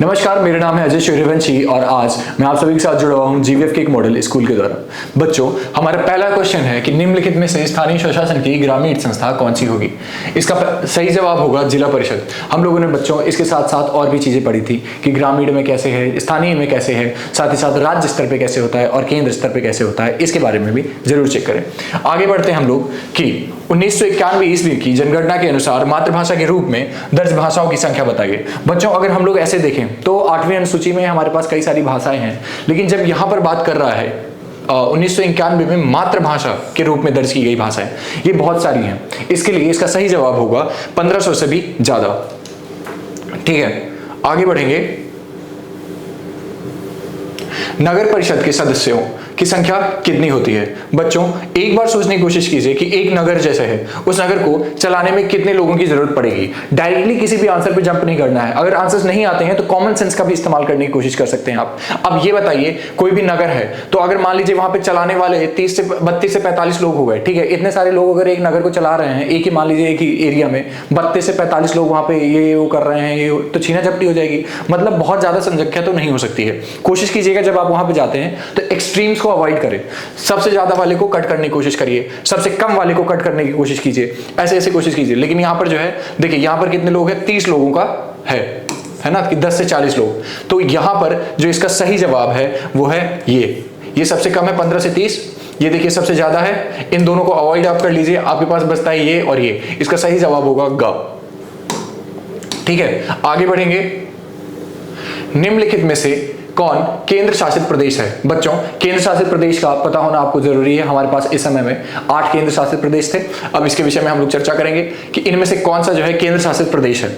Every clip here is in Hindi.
नमस्कार, मेरा नाम है अजय सूर्यवंशी और आज मैं आप सभी के साथ जुड़ा हुआ हूं जीवीएफ के एक मॉडल स्कूल के द्वारा। बच्चों, हमारा पहला क्वेश्चन है कि निम्नलिखित में से स्थानीय स्वशासन की ग्रामीण संस्था कौन सी होगी। इसका सही जवाब होगा जिला परिषद। हम लोगों ने बच्चों इसके साथ साथ और भी चीजें पढ़ी थी कि ग्रामीण में कैसे है, स्थानीय में कैसे है, साथ ही साथ राज्य स्तर पर कैसे होता है और केंद्र स्तर पर कैसे होता है, इसके बारे में भी जरूर चेक करें। आगे बढ़ते हैं हम लोग कि 1991 ईस्वी की जनगणना के अनुसार मातृभाषा के रूप में दर्ज भाषाओं की संख्या बताइए। बच्चों, अगर हम लोग ऐसे देखें तो 8वीं अनुसूची में हमारे पास कई सारी भाषाएं हैं, लेकिन जब यहां पर बात कर रहा है 1991 में मातृभाषा के रूप में दर्ज की गई भाषाएं, ये बहुत सारी हैं। इसके लिए इसका सही जवाब होगा 1500 से भी ज्यादा। ठीक है, आगे बढ़ेंगे। नगर परिषद के सदस्यों की संख्या कितनी होती है। बच्चों, एक बार सोचने की कोशिश कीजिए कि एक नगर जैसे है, उस नगर को चलाने में कितने लोगों की जरूरत पड़ेगी। डायरेक्टली किसी भी आंसर पे जंप नहीं करना है। अगर आंसर्स नहीं आते हैं तो कॉमन सेंस का भी इस्तेमाल करने की कोशिश कर सकते हैं आप। अब ये बताइए, कोई भी नगर है तो अगर मान लीजिए वहां पे चलाने वाले 32 से 45 लोग हो गए, ठीक है, इतने सारे लोग अगर एक नगर को चला रहे हैं, एक ही मान लीजिए एक ही एरिया में 32 से 45 लोग वहां पे ये वो कर रहे हैं, ये तो छीना झपटी हो जाएगी। मतलब बहुत ज्यादा संख्या तो नहीं हो सकती है। कोशिश कीजिएगा जब आप वहां पे जाते हैं तो एक्सट्रीम्स को अवॉइड करें। सबसे ज्यादा वाले को कट करने की कोशिश करिए, सबसे कम वाले को कट करने की कोशिश कीजिए, ऐसे ऐसे कोशिश कीजिए। लेकिन यहां पर जो है, देखिए यहां पर कितने लोग हैं, 30 लोगों का है ना, कि 10 से 40 लोग। तो यहां पर जो इसका सही जवाब है वो है ये सबसे कम है 15 से 30, ये देखिए सबसे ज्यादा है। इन दोनों को अवॉइड आप कर लीजिए, आपके पास बचता है ये और ये। इसका सही जवाब होगा ग। ठीक है, आगे बढ़ेंगे। निम्नलिखित में से कौन केंद्र शासित प्रदेश है। बच्चों, केंद्र शासित प्रदेश का पता होना आपको जरूरी है। हमारे पास इस समय में 8 केंद्र शासित प्रदेश थे। अब इसके विषय में हम लोग चर्चा करेंगे कि इनमें से कौन सा जो है केंद्र शासित प्रदेश है।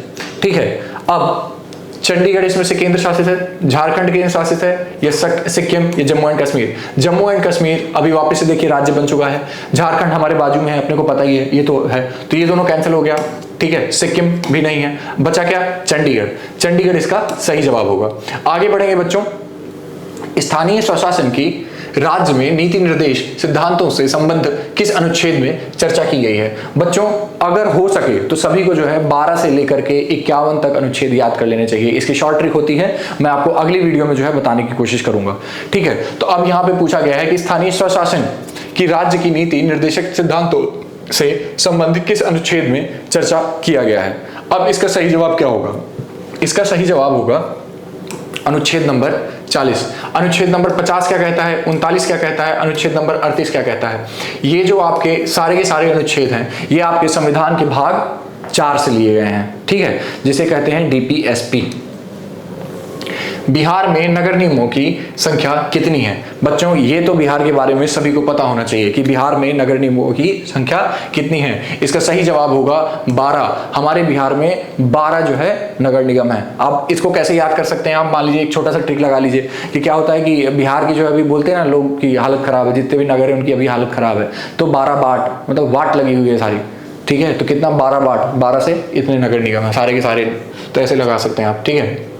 ठीक है, अब चंडीगढ़ इसमें से केंद्र शासित है, झारखंड केंद्र शासित है, या सिक्किम, या जम्मू एंड कश्मीर। जम्मू एंड कश्मीर अभी वापस से देखिए राज्य बन चुका है। झारखंड हमारे बाजू में है, अपने को पता ही है, ये तो है, तो ये दोनों कैंसिल हो गया। ठीक है, सिक्किम भी नहीं है, बचा क्या, चंडीगढ़। चंडीगढ़ इसका सही जवाब होगा। आगे बढ़ेंगे बच्चों। स्थानीय स्वशासन की राज्य में नीति निर्देश सिद्धांतों से संबंध किस अनुच्छेद में चर्चा की गई है। बच्चों, अगर हो सके तो सभी को जो है 12 से लेकर के 51 तक अनुच्छेद याद कर लेने चाहिए। इसकी शॉर्ट ट्रिक होती है, मैं आपको अगली वीडियो में जो है बताने की कोशिश करूंगा। ठीक है, तो अब यहां पे पूछा गया है कि स्थानीय स्वशासन की राज्य की नीति निर्देशक सिद्धांतों से संबंधित किस अनुच्छेद में चर्चा किया गया है। अब इसका सही जवाब क्या होगा। इसका सही जवाब होगा अनुच्छेद नंबर 40। अनुच्छेद नंबर 50 क्या कहता है, 39 क्या कहता है, अनुच्छेद नंबर 38 क्या कहता है। ये जो आपके सारे के सारे अनुच्छेद हैं, ये आपके संविधान के भाग 4 से लिए गए हैं। ठीक है, जिसे कहते हैं डीपीएसपी। बिहार में नगर निगमों की संख्या कितनी है। बच्चों, ये तो बिहार के बारे में सभी को पता होना चाहिए कि बिहार में नगर निगमों की संख्या कितनी है। इसका सही जवाब होगा 12। हमारे बिहार में 12 जो है नगर निगम है। आप इसको कैसे याद कर सकते हैं, आप मान लीजिए एक छोटा सा ट्रिक लगा लीजिए कि क्या होता है कि बिहार की जो अभी बोलते हैं ना लोग की हालत खराब है, जितने भी नगर है उनकी अभी हालत खराब है, तो 12 बाट मतलब वाट लगी हुई है सारी। ठीक है, तो कितना, 12 बाट, 12 से इतने नगर निगम है सारे के सारे, तो ऐसे लगा सकते हैं आप। ठीक है,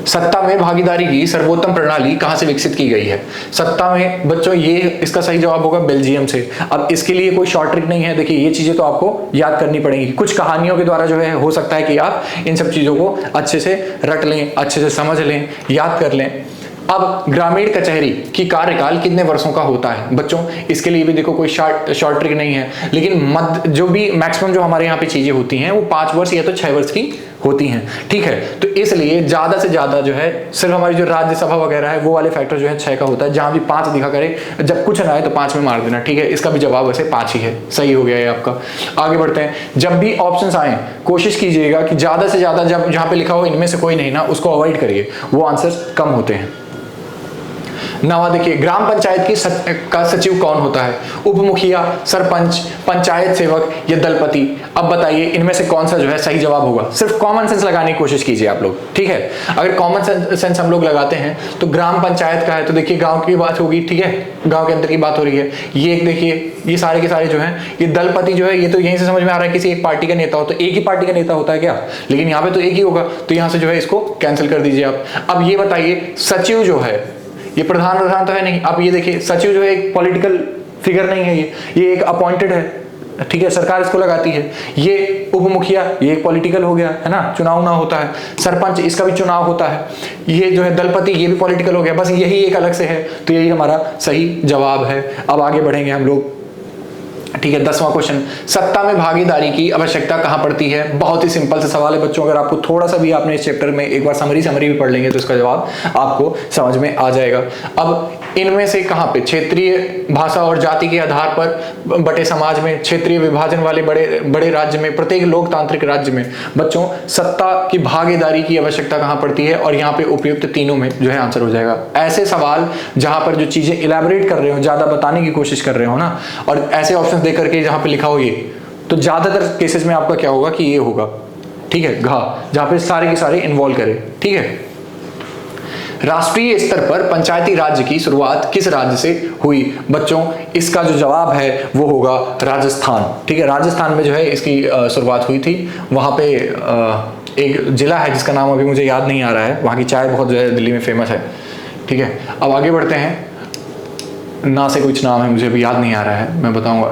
सत्ता में भागीदारी की सर्वोत्तम प्रणाली कहां से विकसित की गई है। सत्ता में बच्चों, ये इसका सही जवाब होगा बेल्जियम से। अब इसके लिए कोई शॉर्ट ट्रिक नहीं है, देखिए ये चीजें तो आपको याद करनी पड़ेगी। कुछ कहानियों के द्वारा जो है हो सकता है कि आप इन सब चीजों को अच्छे से रट लें, अच्छे से समझ लें, याद कर लें। अब ग्रामीण कचहरी की कार्यकाल कितने वर्षों का होता है। बच्चों, इसके लिए भी देखो कोई शॉर्ट ट्रिक नहीं है, लेकिन मध्य जो भी मैक्सिमम जो हमारे यहाँ पे चीजें होती हैं वो 5 वर्ष या तो 6 वर्ष की होती हैं। ठीक है, तो इसलिए ज्यादा से ज्यादा जो है सिर्फ हमारी जो राज्यसभा वगैरह है वो वाले फैक्टर जो है 6 का होता है। जहां भी 5 दिखा करे, जब कुछ ना आए तो 5 में मार देना। ठीक है, इसका भी जवाब वैसे 5 ही है, सही हो गया है आपका। आगे बढ़ते हैं। जब भी ऑप्शंस आए कोशिश कीजिएगा कि ज्यादा से ज्यादा जब जहां पे लिखा हो इनमें से कोई नहीं ना, उसको अवॉइड करिए, वो आंसर्स कम होते हैं। नवा देखिए, ग्राम पंचायत का सचिव कौन होता है। उप मुखिया, सरपंच, पंचायत सेवक या दलपति। अब बताइए इनमें से कौन सा जो है सही जवाब होगा। सिर्फ कॉमन सेंस लगाने की कोशिश कीजिए आप लोग। ठीक है, अगर कॉमन सेंस हम लोग लगाते हैं तो ग्राम पंचायत का है तो देखिए गांव की बात होगी। ठीक है, गांव के अंदर की बात हो रही है। ये देखिए, ये सारे के सारे जो है, ये दलपति जो है, ये तो यहीं से समझ में आ रहा है किसी एक पार्टी का नेता हो, तो एक ही पार्टी का नेता होता है क्या, लेकिन यहाँ पे तो एक ही होगा, तो यहाँ से जो है इसको कैंसिल कर दीजिए आप। अब ये बताइए, सचिव जो है ये प्रधान तो है नहीं। अब ये देखिए, सचिव जो है एक पॉलिटिकल फिगर नहीं है, ये एक अपॉइंटेड है। ठीक है, सरकार इसको लगाती है। ये उप मुखिया, ये एक पॉलिटिकल हो गया है ना, चुनाव ना होता है। सरपंच, इसका भी चुनाव होता है। ये जो है दलपति, ये भी पॉलिटिकल हो गया, बस यही एक अलग से है। तो यही हमारा सही जवाब है। अब आगे बढ़ेंगे हम लोग, ठीक है। 10वां क्वेश्चन, सत्ता में भागीदारी की आवश्यकता कहां पड़ती है? बहुत ही सिंपल सा सवाल है बच्चों, अगर आपको थोड़ा सा भी आपने इस चैप्टर में एक बार समरी भी पढ़ लेंगे तो इसका जवाब आपको समझ में आ जाएगा। अब इनमें से कहां पे क्षेत्रीय भाषा और जाति के आधार पर बटे समाज में, क्षेत्रीय विभाजन वाले बड़े राज्य में, प्रत्येक लोकतांत्रिक राज्य में बच्चों सत्ता की भागीदारी की आवश्यकता कहां पड़ती है? और यहाँ पे उपयुक्त तीनों में जो है आंसर हो जाएगा। ऐसे सवाल जहां पर जो चीजें इलैबोरेट कर रहे हो, ज्यादा बताने की कोशिश कर रहे हो ना, और ऐसे ऑप्शन दे करके जहां पे लिखा हो ये, तो ज्यादातर केसेस में आपका क्या होगा कि ये होगा, ठीक है, घा, जहां पे सारे के सारे इन्वॉल्व करें, ठीक है। राष्ट्रीय स्तर पर पंचायती राज्य की शुरुआत किस राज्य से हुई? बच्चों इसका जो जवाब है वो होगा राजस्थान, ठीक है। राजस्थान में जो है इसकी शुरुआत हुई थी। वहां पे एक जिला है जिसका नाम अभी मुझे याद नहीं आ रहा है, वहां की चाय बहुत जो है दिल्ली में फेमस है, ठीक है। अब आगे बढ़ते हैं, ना से कुछ नाम है मुझे अभी याद नहीं आ रहा है, मैं बताऊंगा।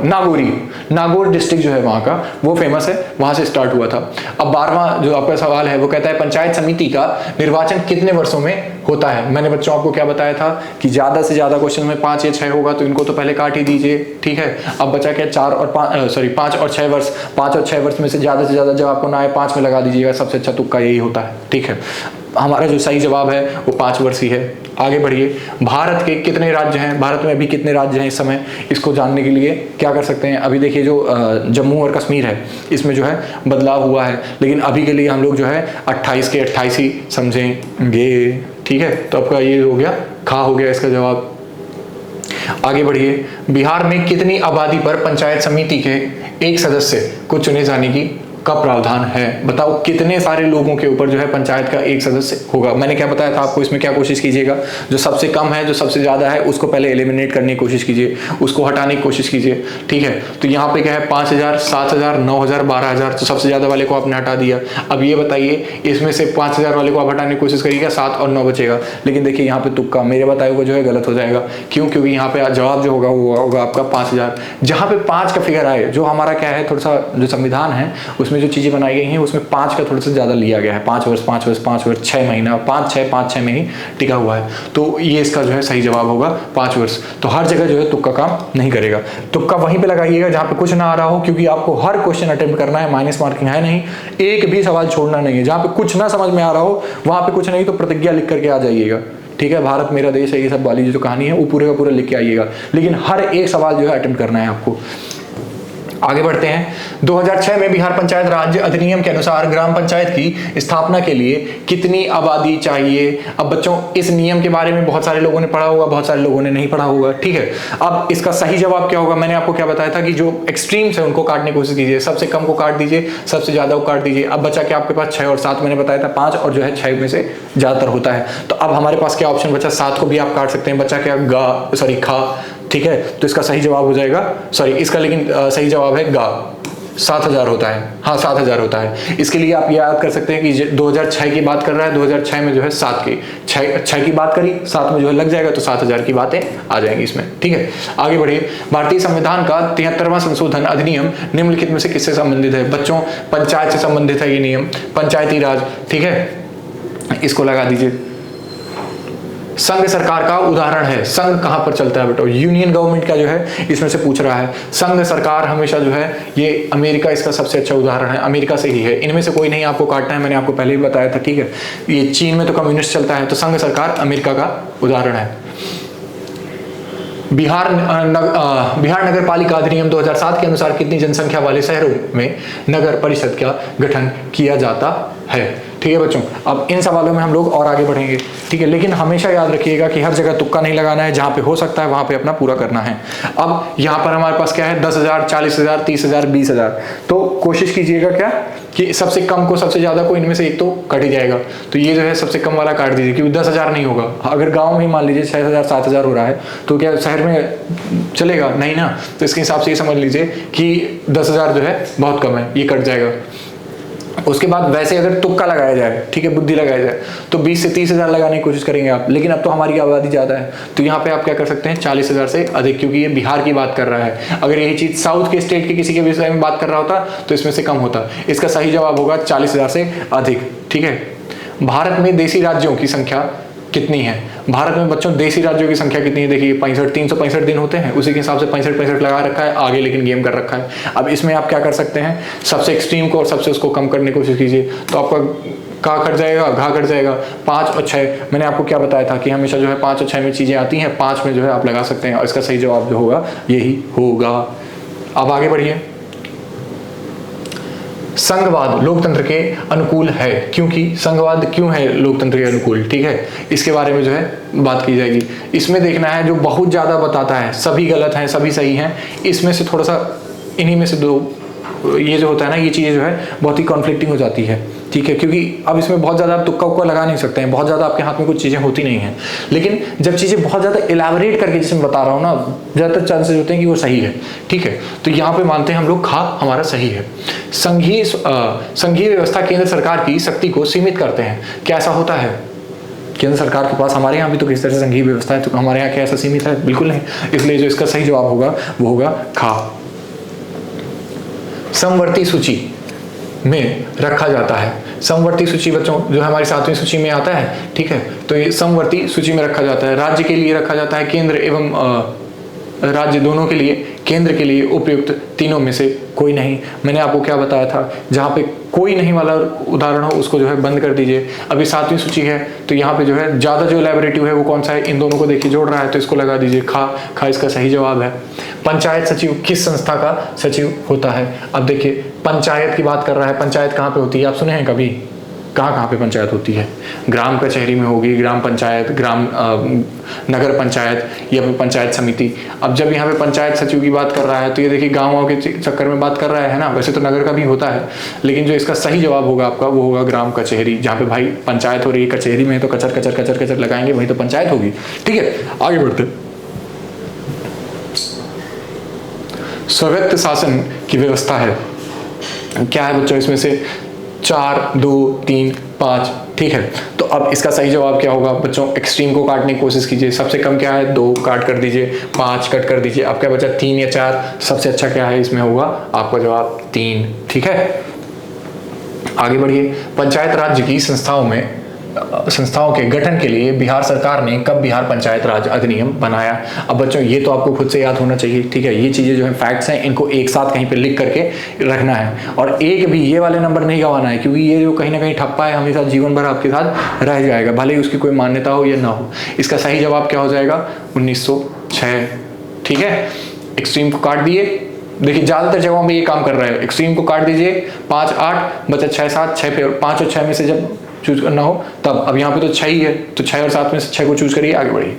नागौर डिस्ट्रिक्ट जो है वहां का, वो फेमस है, वहां से स्टार्ट हुआ था। अब 12वां जो आपका सवाल है वो कहता है पंचायत समिति का निर्वाचन कितने वर्षों में होता है? मैंने बच्चों आपको क्या बताया था कि ज्यादा से ज्यादा क्वेश्चन में 5 या 6 होगा, तो इनको तो पहले काट ही दीजिए, ठीक है। अब बचा क्या, 5 और 6 वर्ष। 5 और 6 वर्ष में से ज्यादा जब आपको ना आए 5 में लगा दीजिएगा, सबसे अच्छा तुक्का यही होता है, ठीक है। हमारा जो सही जवाब है वो 5 वर्ष ही है। आगे बढ़िए, भारत के कितने राज्य हैं? भारत में अभी कितने राज्य हैं इस समय? इसको जानने के लिए क्या कर सकते हैं, अभी देखिए जो जम्मू और कश्मीर है इसमें जो है बदलाव हुआ है, लेकिन अभी के लिए हम लोग जो है 28 के 28 ही समझेंगे, ठीक है। तो आपका ये हो गया, खा हो गया इसका जवाब। आगे बढ़िए, बिहार में कितनी आबादी पर पंचायत समिति के एक सदस्य को चुने जाने की का प्रावधान है? बताओ कितने सारे लोगों के ऊपर जो है पंचायत का एक सदस्य होगा? मैंने क्या बताया था आपको, इसमें क्या कोशिश कीजिएगा, जो सबसे कम है जो सबसे ज्यादा है उसको पहले एलिमिनेट करने की कोशिश कीजिए, उसको हटाने की कोशिश कीजिए, ठीक है। तो यहाँ पे क्या है, 5000, 7000, 9000, 12000, तो सबसे ज्यादा वाले को आपने हटा दिया। अब ये बताइए इसमें से 5000 वाले को आप हटाने की कोशिश करिएगा, 7 और 9 बचेगा। लेकिन देखिए यहाँ पे तुक्का मेरे बताए हुए जो है गलत हो जाएगा। क्यों? क्योंकि यहाँ पे जवाब जो होगा वो होगा आपका 5000। जहाँ पे 5 का फिगर आए, जो हमारा क्या है, थोड़ा सा जो संविधान है उसमें जो चीजें बनाई गई हैं उसमें 5 का थोड़ा सा ज्यादा लिया गया है। 5 वर्ष 6 महीना, 5-6 में ही टिका हुआ है। तो ये इसका जो है सही जवाब होगा 5 वर्ष। तो हर जगह जो है तुक्का काम नहीं करेगा। तुक्का वहीं पे लगाइएगा जहां पे कुछ ना आ रहा हो, क्योंकि आपको हर क्वेश्चन अटेम्प्ट करना है, माइनस मार्किंग है नहीं, एक भी सवाल छोड़ना नहीं है। जहां पे कुछ ना समझ में आ रहा हो वहां पे कुछ नहीं तो प्रतिज्ञा लिख करके आ जाइएगा, ठीक है। भारत मेरा देश है, ये सब वाली जो कहानी है वो पूरे का पूरा लिख के आइएगा, लेकिन हर एक सवाल जो है अटेम्प्ट करना है आपको। आगे बढ़ते हैं, 2006 में बिहार पंचायत राज अधिनियम के अनुसार ग्राम पंचायत की स्थापना के लिए कितनी आबादी चाहिए? अब बच्चों इस नियम के बारे में बहुत सारे लोगों ने पढ़ा होगा, बहुत सारे लोगों ने नहीं पढ़ा होगा, ठीक है। अब इसका सही जवाब क्या होगा? मैंने आपको क्या बताया था कि जो एक्सट्रीम्स है उनको काटने की कोशिश कीजिए, सबसे कम को काट दीजिए, सबसे ज्यादा को काट दीजिए। अब बचा क्या आपके पास, 6 और 7 मैंने बताया था, 5 और जो है 6 में से ज्यादातर होता है। तो अब हमारे पास क्या ऑप्शन बचा, 7 को भी आप काट सकते हैं, बचा क्या, खा, ठीक है। तो इसका सही जवाब हो जाएगा, इसका लेकिन सही जवाब है गा, 7000 होता है। हाँ 7000 होता है। इसके लिए आप याद कर सकते हैं कि 2006 की बात कर रहा है, 2006 में जो है 7 की 6 की बात करी, 7 में जो है लग जाएगा, तो 7000 की बातें आ जाएंगी इसमें, ठीक है। आगे बढ़िए, भारतीय संविधान का 73वां संशोधन अधिनियम निम्नलिखित में से किससे संबंधित है? बच्चों पंचायत से संबंधित है ये नियम, पंचायती राज, ठीक है। इसको लगा दीजिए। संघ सरकार का उदाहरण है, संघ कहां पर चलता है बेटा, यूनियन गवर्नमेंट का जो है इसमें से पूछ रहा है। संघ सरकार हमेशा जो है ये अमेरिका इसका सबसे अच्छा उदाहरण है, अमेरिका से ही है, इनमें से कोई नहीं आपको काटना है, मैंने आपको पहले ही बताया था, ठीक है। ये चीन में तो कम्युनिस्ट चलता है, तो संघ सरकार अमेरिका का उदाहरण है। बिहार नगर पालिका अधिनियम 2007 के अनुसार कितनी जनसंख्या वाले शहरों में नगर परिषद का गठन किया जाता है? ठीक है बच्चों, अब इन सवालों में हम लोग और आगे बढ़ेंगे, ठीक है। लेकिन हमेशा याद रखिएगा कि हर जगह तुक्का नहीं लगाना है, जहां पे हो सकता है वहां पे अपना पूरा करना है। अब यहाँ पर हमारे पास क्या है, 10,000, 40,000, 30,000, 20,000। तो कोशिश कीजिएगा क्या कि सबसे कम को सबसे ज्यादा को इनमें से एक तो कट ही जाएगा, तो ये जो है सबसे कम वाला काट दीजिए, क्योंकि 10,000 नहीं होगा। अगर गाँव में ही मान लीजिए 6,000, 7,000 हो रहा है, तो क्या शहर में चलेगा? नहीं ना। तो इसके हिसाब से ये समझ लीजिए कि 10,000 जो है बहुत कम है, ये कट जाएगा। उसके बाद वैसे अगर तुक्का लगाया जाए, ठीक है, बुद्धि लगाया जाए, तो 20 से 30 हजार लगाने की कोशिश करेंगे आप, लेकिन अब तो हमारी आबादी ज़्यादा है, तो यहाँ पे आप क्या कर सकते हैं, 40 हजार से अधिक, क्योंकि ये बिहार की बात कर रहा है। अगर यही चीज़ साउथ के स्टेट के किसी के विषय में बात कर रहा होता तो इसमें से कम होता। इसका सही जवाब होगा 40 हजार से अधिक, ठीक है। भारत में देशी राज्यों की संख्या कितनी है? भारत में बच्चों देशी राज्यों की संख्या कितनी है? देखिए 65, 365 दिन होते हैं, उसी के हिसाब से 65 लगा रखा है आगे, लेकिन गेम कर रखा है। अब इसमें आप क्या कर सकते हैं, सबसे एक्सट्रीम को और सबसे उसको कम करने की कोशिश कीजिए, तो आपका का कट जाएगा, घा कट जाएगा। 5 और 6, मैंने आपको क्या बताया था कि हमेशा जो है 5 और 6 में चीज़ें आती हैं, 5 में जो है आप लगा सकते हैं, और इसका सही जवाब जो होगा यही होगा। अब आगे बढ़िए। संघवाद लोकतंत्र के अनुकूल है, क्योंकि संघवाद क्यों है लोकतंत्र के अनुकूल, ठीक है, इसके बारे में जो है बात की जाएगी। इसमें देखना है जो बहुत ज़्यादा बताता है सभी गलत हैं सभी सही हैं, इसमें से थोड़ा सा इन्हीं में से दो, ये जो होता है ना, ये चीज़ें जो है बहुत ही कॉन्फ्लिक्टिंग हो जाती है, ठीक है, क्योंकि अब इसमें बहुत ज़्यादा आप तुक्का उक्का लगा नहीं सकते हैं, बहुत ज़्यादा आपके हाथ में कुछ चीज़ें होती नहीं हैं, लेकिन जब चीज़ें बहुत ज़्यादा इलाबोरेट करके जिसमें बता रहा हूँ ना, ज़्यादातर चांसेस होते हैं कि वो सही है, ठीक है। तो यहाँ पे मानते हैं हम लोग खा हमारा सही है। संघीय व्यवस्था केंद्र सरकार की शक्ति को सीमित करते हैं, क्या ऐसा होता है? केंद्र सरकार के पास, हमारे यहाँ भी तो किस तरह से संघीय व्यवस्था है, तो हमारे यहाँ क्या ऐसा सीमित है? बिल्कुल नहीं। इसलिए जो इसका सही जवाब होगा वो होगा खा। समवर्ती सूची में रखा जाता है। समवर्ती सूची बच्चों जो हमारी 7वीं सूची में आता है, ठीक है, तो ये समवर्ती सूची में रखा जाता है। राज्य के लिए रखा जाता है, केंद्र एवं राज्य दोनों के लिए, केंद्र के लिए उपयुक्त तीनों में से कोई नहीं। मैंने आपको क्या बताया था, जहाँ पे कोई नहीं वाला उदाहरण हो उसको जो है बंद कर दीजिए। अभी 7वीं सूची है, तो यहाँ पे जो है ज़्यादा जो इलैबोरेटिव है वो कौन सा है, इन दोनों को देखिए जोड़ रहा है, तो इसको लगा दीजिए खा इसका सही जवाब है। पंचायत सचिव किस संस्था का सचिव होता है? अब देखिए पंचायत की बात कर रहा है, पंचायत कहाँ पे होती है, आप सुने हैं कभी? कहाँ पे पंचायत होती है? ग्राम कचहरी में होगी, ग्राम पंचायत, नगर पंचायत या फिर पंचायत समिति। अब जब यहाँ पे पंचायत सचिव की बात कर रहा है, तो ये देखिए गाँव के चक्कर में बात कर रहा है ना, वैसे तो नगर का भी होता है, लेकिन जो इसका सही जवाब होगा आपका वो होगा ग्राम कचहरी, जहाँ पे भाई पंचायत हो रही है, कचहरी में तो कचर कचर कचर कचर लगाएंगे, वही तो पंचायत होगी, ठीक है। आगे बढ़ते। स्वायत्त शासन की व्यवस्था है, क्या है बच्चों इसमें से? 4, 2, 3, 5, ठीक है। तो अब इसका सही जवाब क्या होगा बच्चों? एक्सट्रीम को काटने की कोशिश कीजिए। सबसे कम क्या है? 2 काट कर दीजिए, 5 कट कर दीजिए, अब क्या बचा? 3 या 4। सबसे अच्छा क्या है इसमें होगा? आपका जवाब 3, ठीक है। आगे बढ़िए। पंचायत राज्य की संस्थाओं के गठन के लिए बिहार सरकार ने कब बिहार पंचायत राज अधिनियम बनाया? अब बच्चों ये तो आपको खुद से याद होना चाहिए, ठीक है। ये चीजें जो है फैक्ट्स हैं, इनको एक साथ कहीं पे लिख करके रखना है, और एक भी ये वाले नंबर नहीं गंवाना है, क्योंकि ये जो कहीं ना कहीं ठप्पा है हमेशा जीवन भर आपके साथ रह जाएगा, भले ही उसकी कोई मान्यता हो या ना हो। इसका सही जवाब क्या हो जाएगा? 1906, ठीक है। एक्सट्रीम को काट दिए, देखिए ज्यादातर जगहों में ये काम कर रहा है, एक्सट्रीम को काट दीजिए, 5, 8 बचा 6, 7, 6 पे 5 और 6 में से जब चूज करना हो तब। अब यहाँ पे तो 6 ही है, तो 6 और 7 में से 6 को चूज करिए, आगे बढ़िए।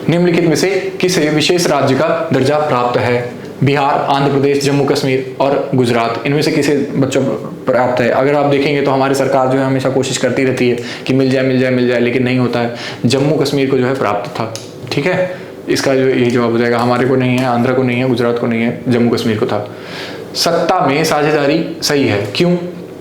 निम्नलिखित में से किसे विशेष राज्य का दर्जा प्राप्त है? बिहार, आंध्र प्रदेश, जम्मू कश्मीर और गुजरात, इनमें से किसे बच्चों प्राप्त है? अगर आप देखेंगे तो हमारी सरकार जो है हमेशा कोशिश करती रहती है कि मिल जाए, लेकिन नहीं होता है। जम्मू कश्मीर को जो है प्राप्त था, ठीक है। इसका जो यही जवाब हो जाएगा, हमारे को नहीं है, आंध्र को नहीं है, गुजरात को नहीं है, जम्मू कश्मीर को था। सत्ता में साझेदारी सही है, क्यों?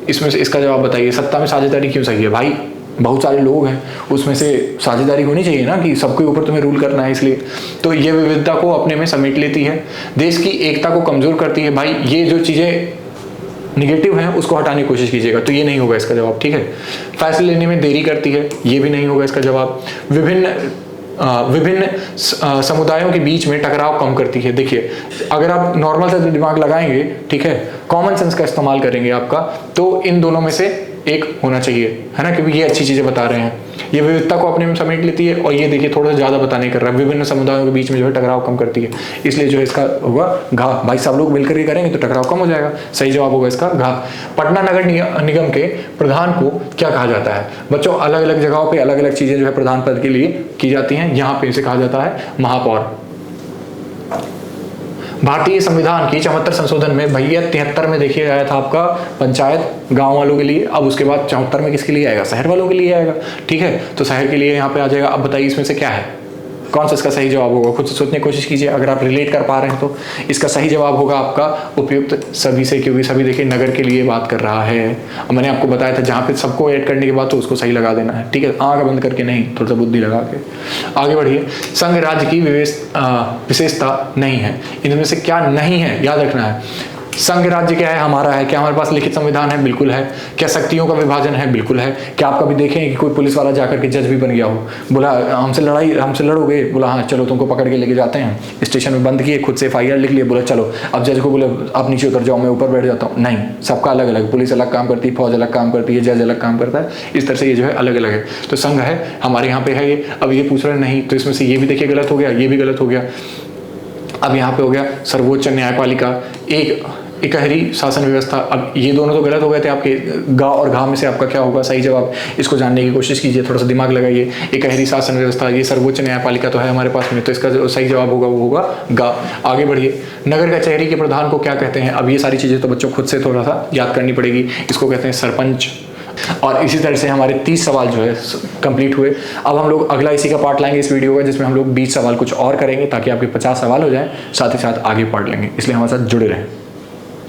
इसमें से इसका जवाब बताइए। सत्ता में साझेदारी क्यों सही है? भाई बहुत सारे लोग हैं, उसमें से साझेदारी होनी चाहिए ना, कि सबके ऊपर तुम्हें रूल करना है, इसलिए तो ये विविधता को अपने में समेट लेती है, देश की एकता को कमजोर करती है। भाई ये जो चीजें निगेटिव हैं उसको हटाने की कोशिश कीजिएगा, तो ये नहीं होगा इसका जवाब, ठीक है। फैसले लेने में देरी करती है, ये भी नहीं होगा इसका जवाब। विभिन्न समुदायों के बीच में टकराव कम करती है। देखिए अगर आप नॉर्मल सा दिमाग लगाएंगे, ठीक है, कॉमन सेंस का इस्तेमाल करेंगे आपका, तो इन दोनों में से एक होना चाहिए, है ना, क्योंकि ये अच्छी चीजें बता रहे हैं। ये विविधता को अपने में समेट लेती है, और ये देखिए थोड़ा सा ज्यादा बताने कर रहा है, विभिन्न समुदायों के बीच में जो है टकराव कम करती है, इसलिए जो है इसका होगा घा। भाई सब लोग मिलकर के करेंगे तो टकराव कम हो जाएगा, सही जवाब होगा इसका घा। पटना नगर निगम के प्रधान को क्या कहा जाता है? बच्चों अलग अलग जगहों पे अलग अलग चीजें जो है प्रधान पद के लिए की जाती हैं, यहाँ पे इसे कहा जाता है महापौर। भारतीय संविधान की 74 संशोधन में भैया 73 में देखिए आया था आपका पंचायत गांव वालों के लिए, अब उसके बाद 74 में किसके लिए आएगा? शहर वालों के लिए आएगा, ठीक है। तो शहर के लिए यहाँ पे आ जाएगा। अब बताइए इसमें से क्या है? कौन सा इसका सही जवाब होगा, खुद से सोचने की कोशिश कीजिए। अगर आप रिलेट कर पा रहे हैं तो इसका सही जवाब होगा आपका उपयुक्त सभी से, क्योंकि सभी देखिए नगर के लिए बात कर रहा है। मैंने आपको बताया था जहाँ पे सबको ऐड करने के बाद तो उसको सही लगा देना है, ठीक है, आंख बंद करके नहीं, थोड़ा सा बुद्धि लगा के। आगे बढ़िए। संघ राज्य की विशेषता नहीं है, इनमें से क्या नहीं है याद रखना है। संघ राज्य क्या है, हमारा है। क्या हमारे पास लिखित संविधान है? बिल्कुल है। क्या शक्तियों का विभाजन है? बिल्कुल है। क्या आप कभी देखें कि कोई पुलिस वाला जाकर के जज भी बन गया हो, बोला हमसे लड़ोगे, बोला हाँ चलो तुमको पकड़ के लेके जाते हैं, स्टेशन में बंद किए, खुद से FIR लिख लिए, बोला चलो। अब जज को बोले आप नीचे उतर जाओ, मैं ऊपर बैठ जाता हूँ। नहीं, सबका अलग अलग, पुलिस अलग काम करती है, फौज अलग काम करती है, जज अलग काम करता है, इस तरह से ये जो है अलग अलग है। तो संघ है हमारे यहाँ पे है ये। अब ये पूछ रहे नहीं, तो इसमें से ये भी देखिए गलत हो गया, ये भी गलत हो गया। अब यहाँ पे हो गया सर्वोच्च न्यायपालिका, एक इकहरी शासन व्यवस्था। अब ये दोनों तो गलत हो गए थे आपके, गा और घा में से आपका क्या होगा सही जवाब, इसको जानने की कोशिश कीजिए, थोड़ा सा दिमाग लगाइए। इकहरी शासन व्यवस्था, ये सर्वोच्च न्यायपालिका तो है हमारे पास में, तो इसका जो सही जवाब होगा वो होगा गा। आगे बढ़िए। नगर कचहरी के प्रधान को क्या कहते हैं? अब ये सारी चीजें तो बच्चों खुद से थोड़ा सा याद करनी पड़ेगी। इसको कहते हैं सरपंच। और इसी तरह से हमारे 30 सवाल जो है कंप्लीट हुए। अब हम लोग अगला इसी का पार्ट लाएंगे इस वीडियो का, जिसमें हम लोग 20 सवाल कुछ और करेंगे ताकि आपके 50 सवाल हो जाएं, साथ ही साथ आगे पढ़ लेंगे। इसलिए हमारे साथ जुड़े रहें।